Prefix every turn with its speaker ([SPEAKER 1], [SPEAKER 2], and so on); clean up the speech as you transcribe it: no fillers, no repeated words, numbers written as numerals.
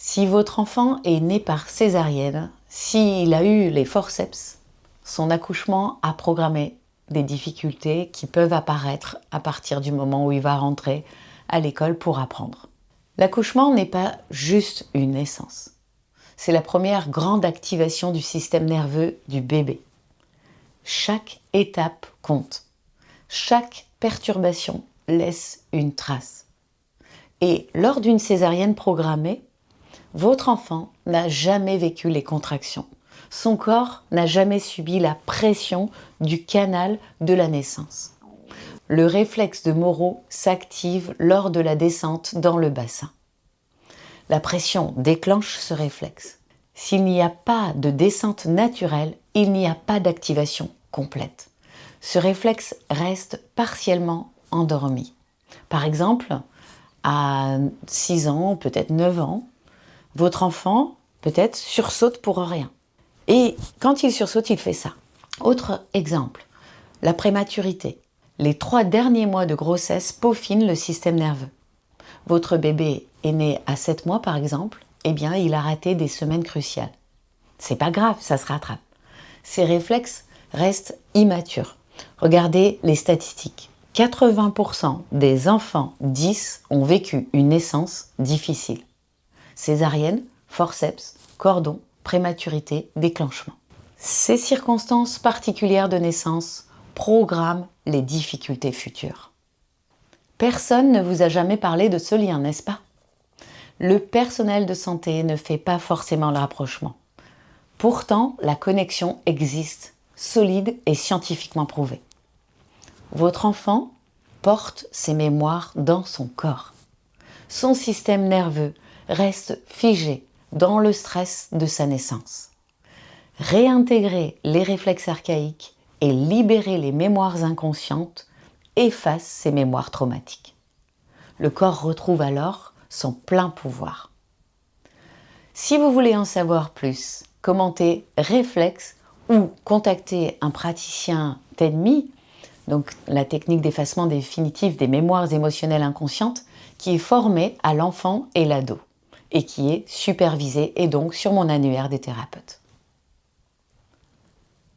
[SPEAKER 1] Si votre enfant est né par césarienne, s'il a eu les forceps, son accouchement a programmé des difficultés qui peuvent apparaître à partir du moment où il va rentrer à l'école pour apprendre. L'accouchement n'est pas juste une naissance. C'est la première grande activation du système nerveux du bébé. Chaque étape compte. Chaque perturbation laisse une trace. Et lors d'une césarienne programmée, votre enfant n'a jamais vécu les contractions. Son corps n'a jamais subi la pression du canal de la naissance. Le réflexe de Moro s'active lors de la descente dans le bassin. La pression déclenche ce réflexe. S'il n'y a pas de descente naturelle, il n'y a pas d'activation complète. Ce réflexe reste partiellement endormi. Par exemple, à 6 ans, peut-être 9 ans, votre enfant, peut-être, sursaute pour rien. Et quand il sursaute, il fait ça. Autre exemple, la prématurité. Les 3 derniers mois de grossesse peaufinent le système nerveux. Votre bébé est né à 7 mois, par exemple, eh bien, il a raté des semaines cruciales. C'est pas grave, ça se rattrape. Ces réflexes restent immatures. Regardez les statistiques. 80% des enfants 10 ont vécu une naissance difficile. Césarienne, forceps, cordon, prématurité, déclenchement. Ces circonstances particulières de naissance programment les difficultés futures. Personne ne vous a jamais parlé de ce lien, n'est-ce pas? Le personnel de santé ne fait pas forcément le rapprochement. Pourtant, la connexion existe, solide et scientifiquement prouvée. Votre enfant porte ses mémoires dans son corps. Son système nerveux reste figé dans le stress de sa naissance. Réintégrer les réflexes archaïques et libérer les mémoires inconscientes efface ces mémoires traumatiques. Le corps retrouve alors son plein pouvoir. Si vous voulez en savoir plus, commentez réflexe ou contactez un praticien TEDMI, donc la technique d'effacement définitif des mémoires émotionnelles inconscientes, qui est formée à l'enfant et l'ado et qui est supervisée et donc sur mon annuaire des thérapeutes.